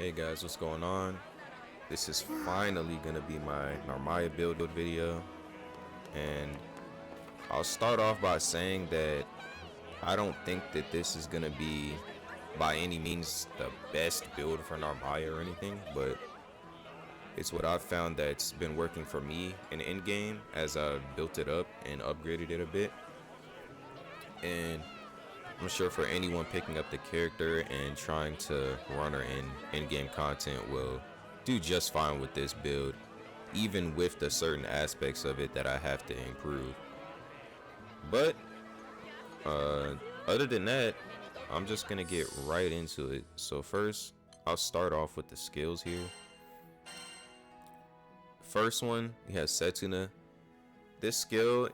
Hey guys, what's going on? This is finally gonna be my Narmaya build video, and I'll start off by saying that I don't think that this is gonna be by any means the best build for Narmaya or anything, but it's what I've found that's been working for me in Endgame as I built it up and upgraded it a bit. And I'm sure for anyone picking up the character and trying to run her in in-game content will do just fine with this build, even with the certain aspects of it that I have to improve. But uh, other than that, I'm just gonna get right into it. So first, I'll start off with the skills here. First one, we have Setuna. This skill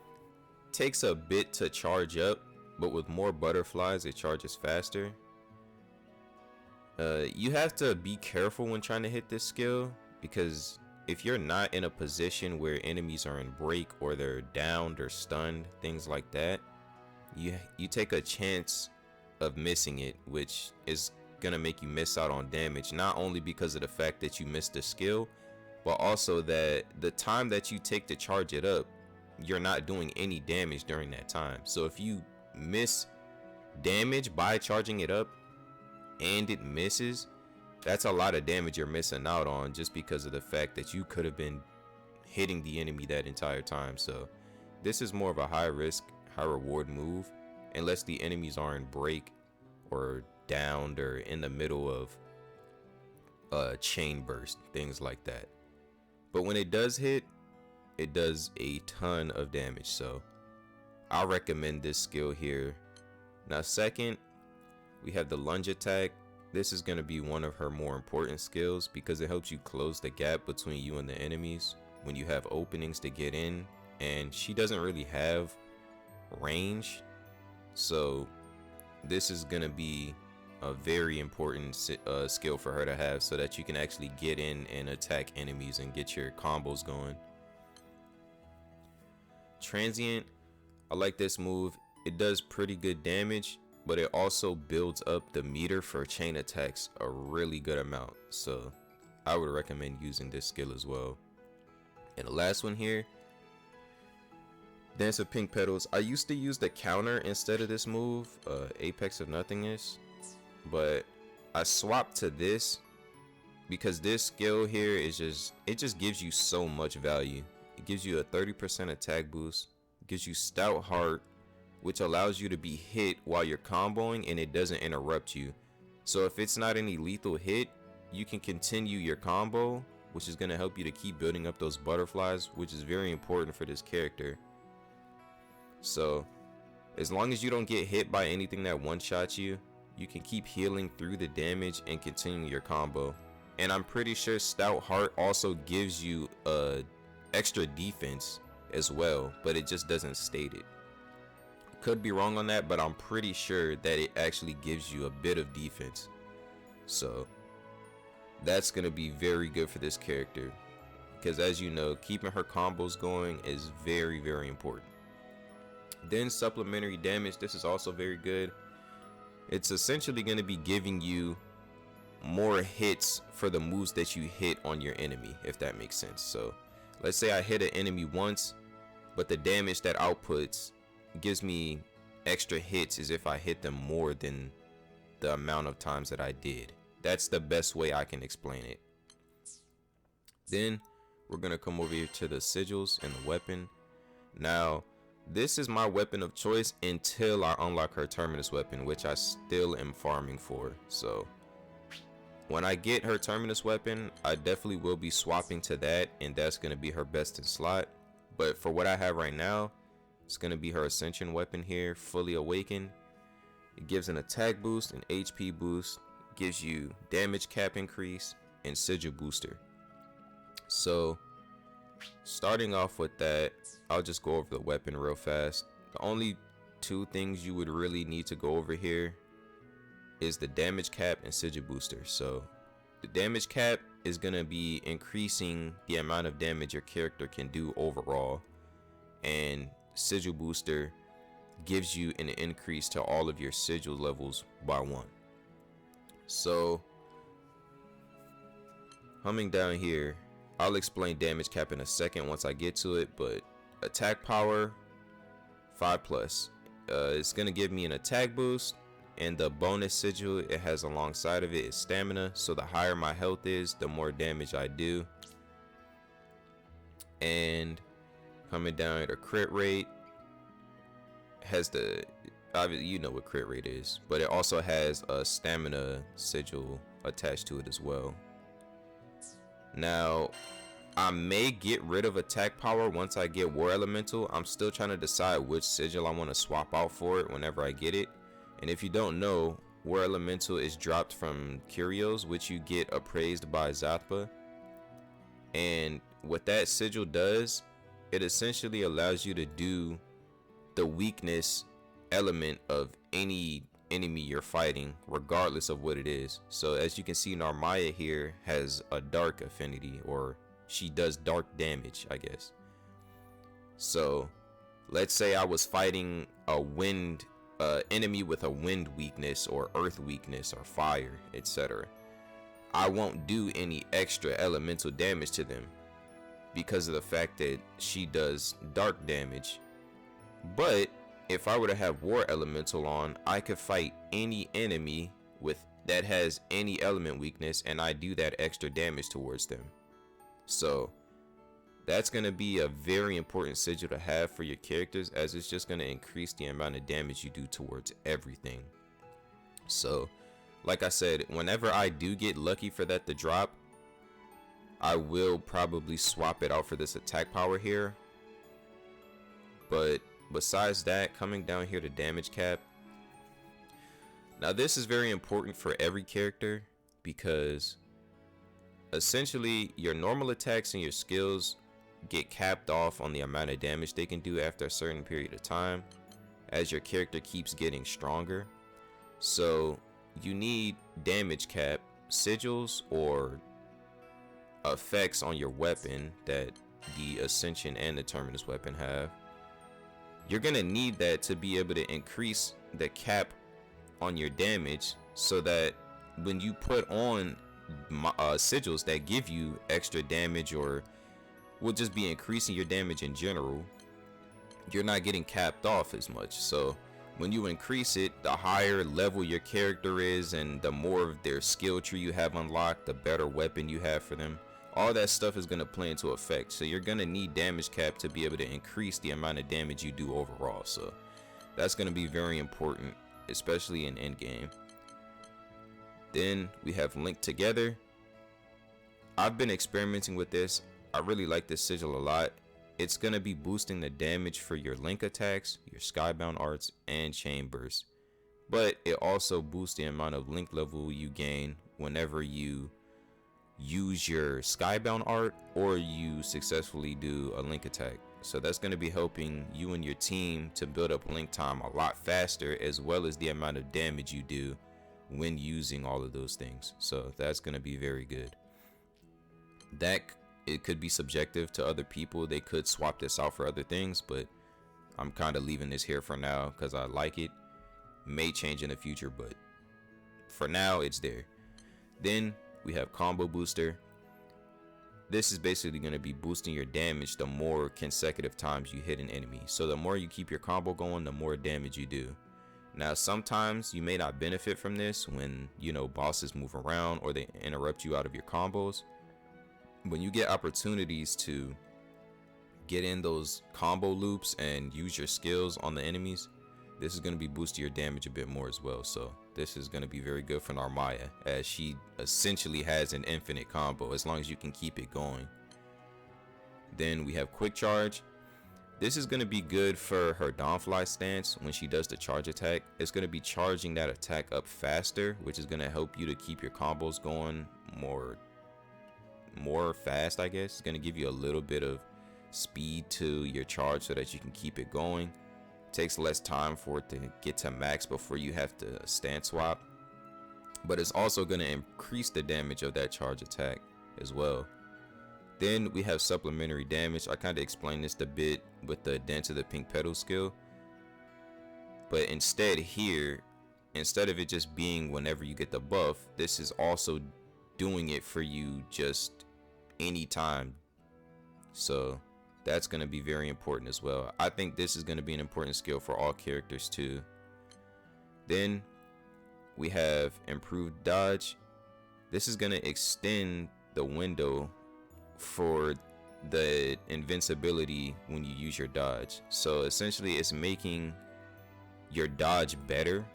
takes a bit to charge up, but with more butterflies it charges faster. You have to be careful when trying to hit this skill, because if you're not in a position where enemies are in break or they're downed or stunned, things like that, you take a chance of missing it, which is gonna make you miss out on damage, not only because of the fact that you missed the skill, but also that the time that you take to charge it up, you're not doing any damage during that time. So if you miss damage by charging it up and it misses, that's a lot of damage you're missing out on, just because of the fact that you could have been hitting the enemy that entire time. So this is more of a high risk, high reward move, unless the enemies are in break or downed or in the middle of a chain burst, things like that. But when it does hit, it does a ton of damage, so I recommend this skill here. Now second, we have the lunge attack. This is going to be one of her more important skills because it helps you close the gap between you and the enemies when you have openings to get in, and she doesn't really have range, so this is going to be a very important skill for her to have, so that you can actually get in and attack enemies and get your combos going. Transient, I like this move. It does pretty good damage, but it also builds up the meter for chain attacks a really good amount, so I would recommend using this skill as well. And the last one here, Dance of Pink Petals. I used to use the counter instead of this move, Apex of Nothingness, but I swapped to this because this skill here is it just gives you so much value. It gives you a 30% attack boost, gives you Stout Heart, which allows you to be hit while you're comboing and it doesn't interrupt you. So if it's not any lethal hit, you can continue your combo, which is going to help you to keep building up those butterflies, which is very important for this character. So as long as you don't get hit by anything that one-shots you, you can keep healing through the damage and continue your combo. And I'm pretty sure Stout Heart also gives you extra defense as well, but it just doesn't state it. Could be wrong on that, but I'm pretty sure that it actually gives you a bit of defense. So that's gonna be very good for this character, because as you know, keeping her combos going is very, very important. Then supplementary damage, this is also very good. It's essentially going to be giving you more hits for the moves that you hit on your enemy, if that makes sense. So let's say I hit an enemy once, but the damage that outputs gives me extra hits as if I hit them more than the amount of times that I did. That's the best way I can explain it. Then we're going to come over here to the sigils and the weapon. Now this is my weapon of choice until I unlock her terminus weapon, which I still am farming for. So when I get her terminus weapon, I definitely will be swapping to that, and that's going to be her best in slot. But for what I have right now, it's going to be her ascension weapon here, fully awakened. It gives an attack boost, an HP boost, gives you damage cap increase, and sigil booster. So starting off with that, I'll just go over the weapon real fast. The only two things you would really need to go over here is the damage cap and sigil booster. So the damage cap is going to be increasing the amount of damage your character can do overall, and sigil booster gives you an increase to all of your sigil levels by 1. So coming down here, I'll explain damage cap in a second once I get to it, but attack power 5 plus. It's gonna give me an attack boost, and the bonus sigil it has alongside of it is stamina. So the higher my health is, the more damage I do. And coming down here, the crit rate has the, obviously you know what crit rate is, but it also has a stamina sigil attached to it as well. Now I may get rid of attack power once I get war elemental. I'm still trying to decide which sigil I want to swap out for it whenever I get it. And if you don't know, war elemental is dropped from curios, which you get appraised by Zathba. And what that sigil does, it essentially allows you to do the weakness element of any enemy you're fighting, regardless of what it is. So as you can see, Narmaya here has a dark affinity, or she does dark damage, I guess. So let's say I was fighting a wind enemy with a wind weakness or earth weakness or fire, etc. I won't do any extra elemental damage to them because of the fact that she does dark damage. But if I were to have war elemental on, I could fight any enemy with that has any element weakness, and I do that extra damage towards them. So that's going to be a very important sigil to have for your characters, as it's just going to increase the amount of damage you do towards everything. So like I said, whenever I do get lucky for that to drop, I will probably swap it out for this attack power here. But besides that, coming down here to damage cap, now this is very important for every character, because essentially your normal attacks and your skills get capped off on the amount of damage they can do after a certain period of time as your character keeps getting stronger. So you need damage cap sigils or effects on your weapon that the Ascension and the Terminus weapon have. You're gonna need that to be able to increase the cap on your damage, so that when you put on sigils that give you extra damage or will just be increasing your damage in general, you're not getting capped off as much. So when you increase it, the higher level your character is and the more of their skill tree you have unlocked, the better weapon you have for them. All that stuff is going to play into effect. So you're going to need damage cap to be able to increase the amount of damage you do overall. So that's going to be very important, especially in Endgame. Then we have linked together. I've been experimenting with this. I really like this sigil a lot. It's going to be boosting the damage for your link attacks, your skybound arts, and chain bursts. But it also boosts the amount of link level you gain whenever you use your skybound art or you successfully do a link attack. So that's going to be helping you and your team to build up link time a lot faster, as well as the amount of damage you do when using all of those things. So that's going to be very good. That it could be subjective to other people. They could swap this out for other things, but I'm kind of leaving this here for now because I like it. May change in the future, but for now it's there. Then we have combo booster. This is basically going to be boosting your damage the more consecutive times you hit an enemy. So the more you keep your combo going, the more damage you do. Now sometimes you may not benefit from this when, you know, bosses move around or they interrupt you out of your combos. When you get opportunities to get in those combo loops and use your skills on the enemies, this is going to be boosting your damage a bit more as well. So this is going to be very good for Narmaya, as she essentially has an infinite combo as long as you can keep it going. Then we have quick charge. This is going to be good for her Dawnfly stance. When she does the charge attack, it's going to be charging that attack up faster, which is going to help you to keep your combos going more fast, I guess. It's going to give you a little bit of speed to your charge so that you can keep it going. It takes less time for it to get to max before you have to stance swap, but it's also going to increase the damage of that charge attack as well. Then we have supplementary damage. I kind of explained this a bit with the Dance of the Pink Petal skill, but instead here, instead of it just being whenever you get the buff, this is also doing it for you just anytime. So that's going to be very important as well. I think this is going to be an important skill for all characters too. Then we have improved dodge. This is going to extend the window for the invincibility when you use your dodge. So essentially it's making your dodge better,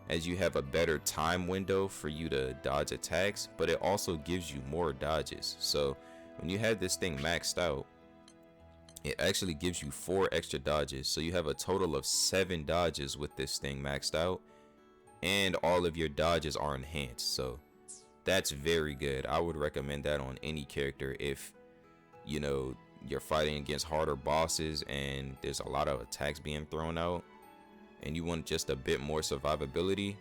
as you have a better time window for you to dodge attacks, but it also gives you more dodges. So when you have this thing maxed out, it actually gives you 4 extra dodges. So you have a total of 7 dodges with this thing maxed out, and all of your dodges are enhanced. So that's very good. I would recommend that on any character if, you know, you're fighting against harder bosses and there's a lot of attacks being thrown out and you want just a bit more survivability.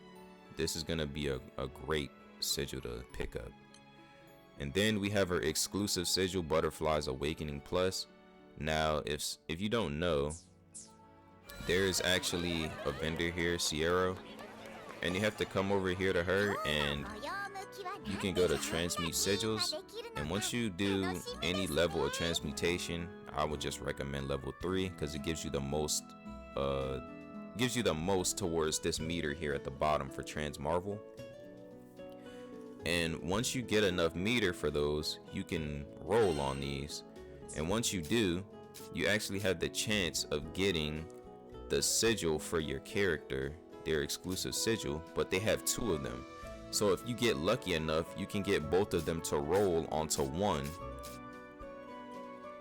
This is gonna be a great sigil to pick up. And then we have our exclusive sigil, Butterfly's Awakening Plus. Now if you don't know, there is actually a vendor here, Sierra, and you have to come over here to her and you can go to transmute sigils. And once you do any level of transmutation, I would just recommend level 3 because it gives you the most towards this meter here at the bottom for Transmarvel. And once you get enough meter for those, you can roll on these, and once you do, you actually have the chance of getting the sigil for your character, their exclusive sigil, but they have 2 of them. So if you get lucky enough, you can get both of them to roll onto one.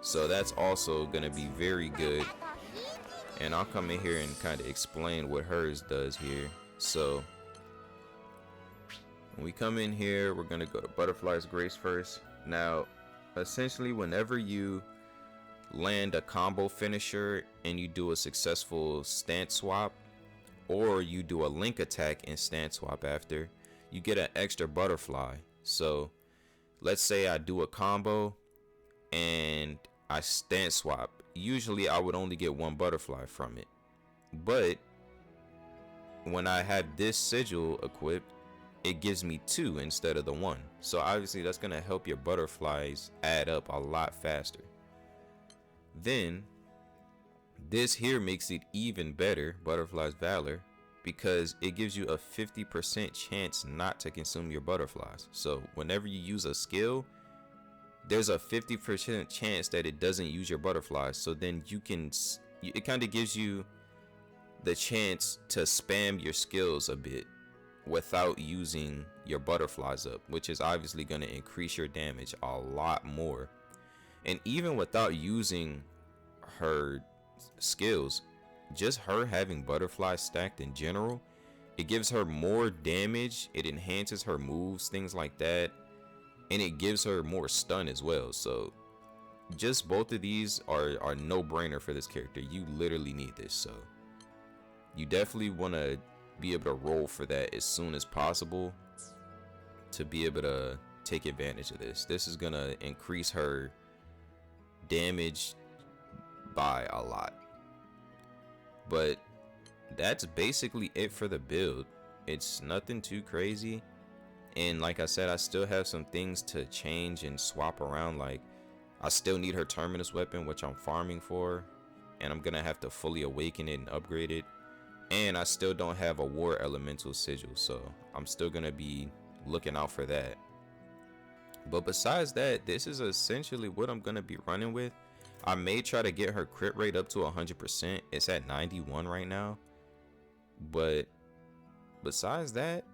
So that's also gonna be very good. And I'll come in here and kind of explain what hers does here. So when we come in here, we're gonna go to Butterfly's Grace first. Now, essentially, whenever you land a combo finisher and you do a successful stance swap, or you do a link attack and stance swap after, you get an extra butterfly. So let's say I do a combo and I stance swap. Usually I would only get 1 butterfly from it, but when I have this sigil equipped, it gives me 2 instead of the 1. So obviously that's gonna help your butterflies add up a lot faster. Then this here makes it even better, Butterfly's Valor, because it gives you a 50% chance not to consume your butterflies. So whenever you use a skill, there's a 50% chance that it doesn't use your butterflies. So then you can, it kind of gives you the chance to spam your skills a bit without using your butterflies up, which is obviously going to increase your damage a lot more. And even without using her skills, just her having butterflies stacked in general, it gives her more damage, it enhances her moves, things like that, and it gives her more stun as well. So just both of these are no-brainer for this character. You literally need this, so you definitely want to be able to roll for that as soon as possible to be able to take advantage of this. This is gonna increase her damage by a lot. But that's basically it for the build. It's nothing too crazy, and like I said, I still have some things to change and swap around. Like I still need her terminus weapon, which I'm farming for, and I'm gonna have to fully awaken it and upgrade it. And I still don't have a war elemental sigil, so I'm still gonna be looking out for that. But besides that, this is essentially what I'm gonna be running with. I may try to get her crit rate up to 100%. It's at 91 right now. But besides that,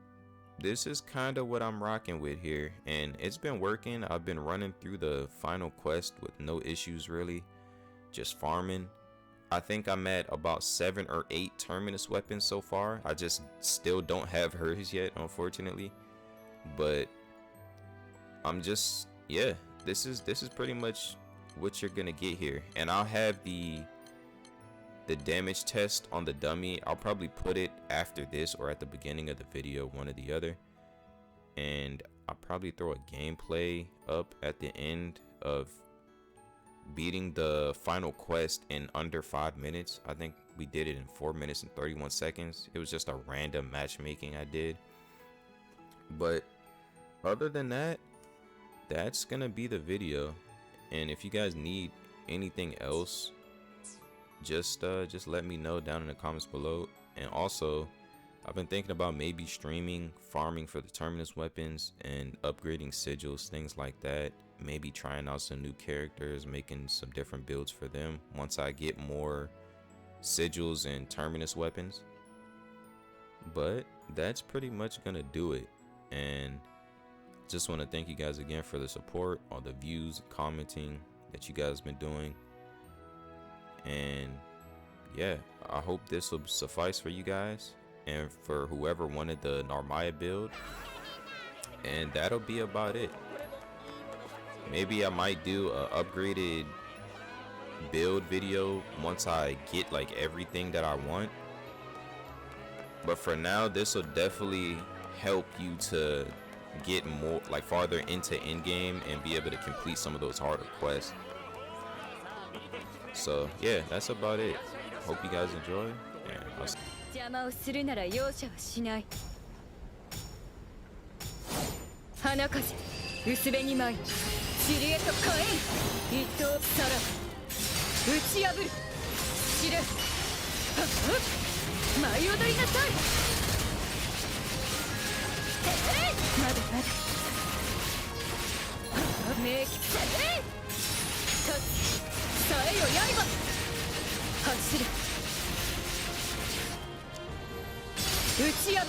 this is kind of what I'm rocking with here, and it's been working. I've been running through the final quest with no issues really, just farming. I think I'm at about 7 or 8 terminus weapons so far. I just still don't have hers yet, unfortunately. But I'm just, yeah, this is pretty much what you're gonna get here. And I'll have the damage test on the dummy. I'll probably put it after this or at the beginning of the video, one or the other. And I'll probably throw a gameplay up at the end of beating the final quest in under 5 minutes. I think we did it in 4 minutes and 31 seconds. It was just a random matchmaking I did. But other than that, that's gonna be the video. And if you guys need anything else, just let me know down in the comments below. And also, I've been thinking about maybe streaming farming for the terminus weapons and upgrading sigils, things like that. Maybe trying out some new characters, making some different builds for them once I get more sigils and terminus weapons. But that's pretty much gonna do it. And just want to thank you guys again for the support, all the views, commenting that you guys been doing. And yeah, I hope this will suffice for you guys and for whoever wanted the Narmaya build. And that'll be about it. Maybe I might do a upgraded build video once I get like everything that I want. But for now, this will definitely help you to get more like farther into Endgame and be able to complete some of those harder quests. So yeah, that's about it. Hope you guys enjoy, and I'll see. 邪魔をするなら容赦はしない。花風、薄紅舞、塵へと火炎、一刀さら、打ち破る、散る、はっ、舞い踊りなさい。まだまだ。名器、立つ、さえよ刃、走る。打ち破る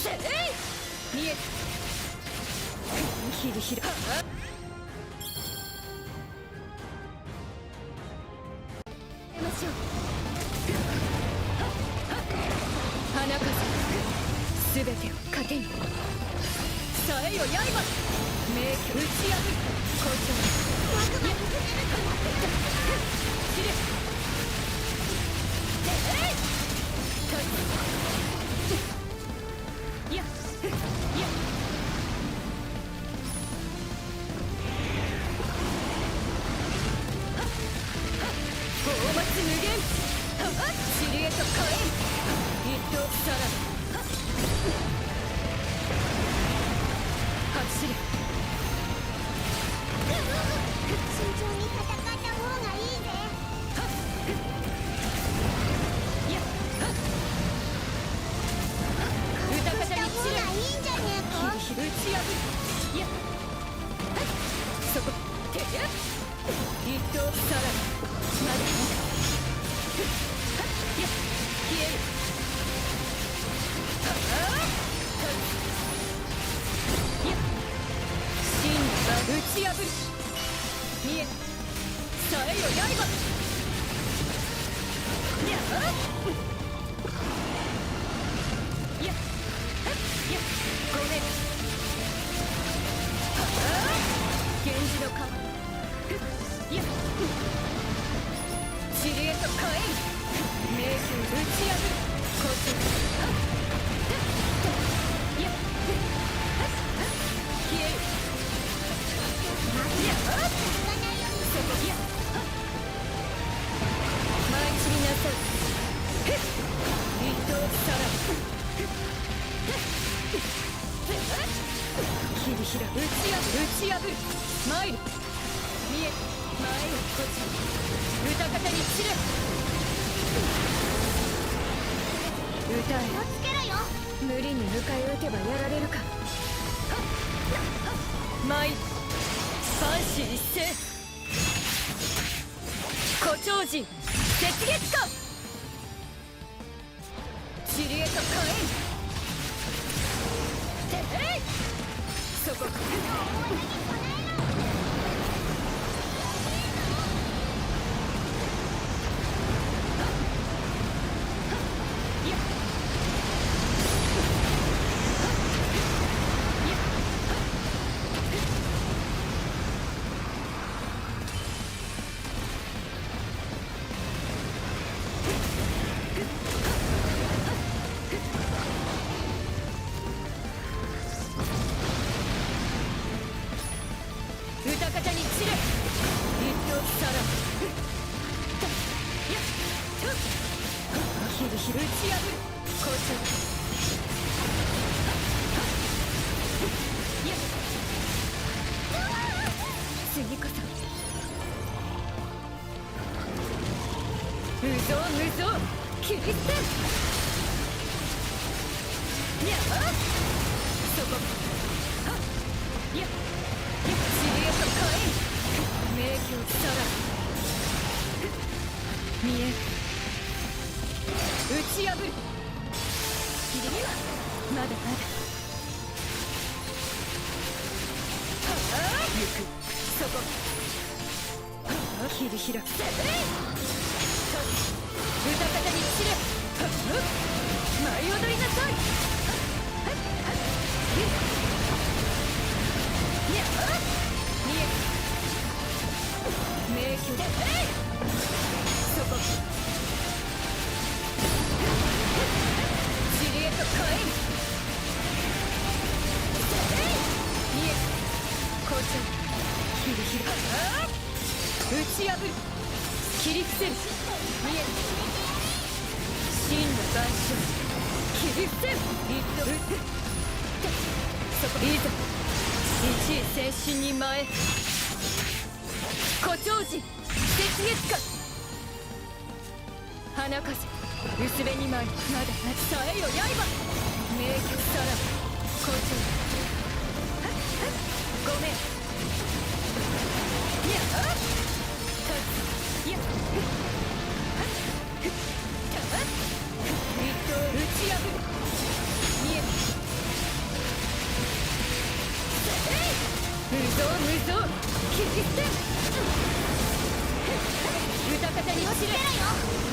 せい見えたヒリヒラましょう花風すべてを糧にさえよ刃名器打ち破る校長僕も進めると思っていた知れ無限塵へと火炎一刀さら走れ慎重に戦った方がいいぜやっ歌方に散れいいんじゃねえか打ち破るやっそこてや一刀さらまだ消える真が打ち破る見えさえよ刃やごめん源氏の顔や塵へと火炎名器打ち破るこっちやっ消えるやっそこやっ舞い散りなさい一刀さらヒリヒラ打ち破る参る見え前よこっち歌方に散れ歌え気をつけろよ無理に迎え撃てばやられるか舞万死一斉胡蝶人雪月花塵へと火炎てへいそこ歌方に散れ一刀さらやっヒリヒリ打ち破る校長やっ次こそ無造無造切り捨てにゃあそこはっやっ尻へと火炎名鏡さら見え打ち破る霧にはまだまだ行くそこ切り開く歌方に散れ舞い踊りなさいにゃ見え名挙でそこ尻へと火炎見え校長切り開く打ち破る切り伏せる見える真の万象切り伏せるリットルそこいざ一位精神に前誇張時絶月か花風薄紅舞まださえよ刃名曲さら校長ごめんいやいや一刀打ち破る見え無造無造切り捨て歌方に走れ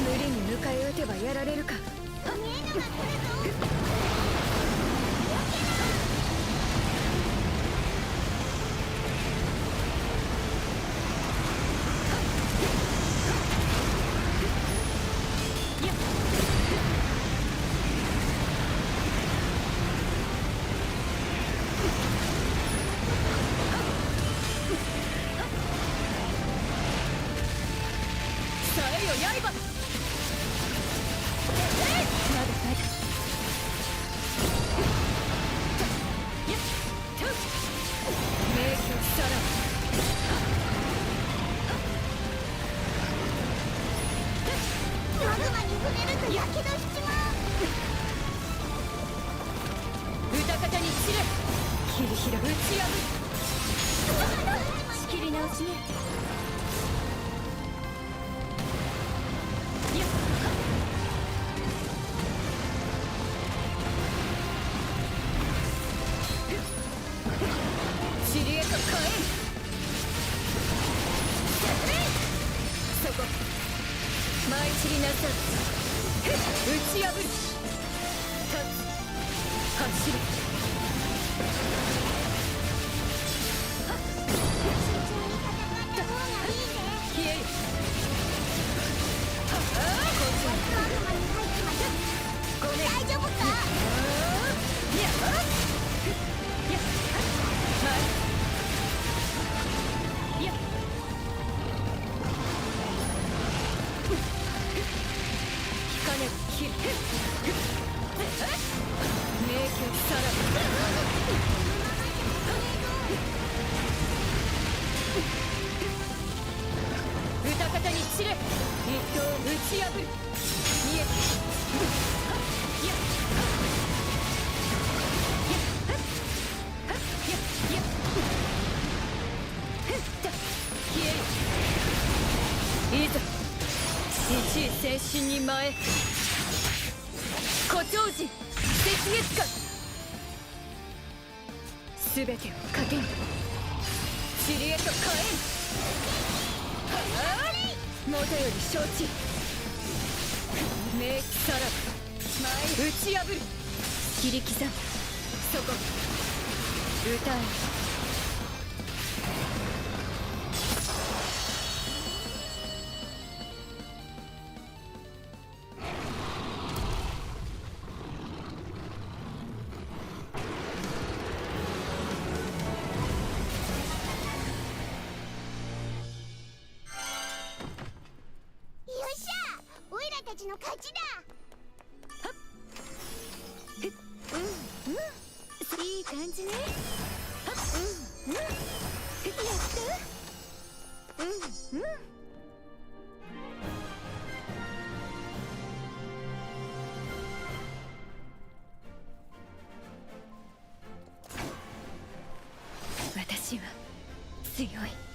無理に迎え撃てばやられるか精神に前誇張時絶月か全てを糧に塵へと火炎元より承知名器さらば前打ち破る切り刻むそこ歌えの勝ちだ。いい感じね。やった。うんうん私は強い。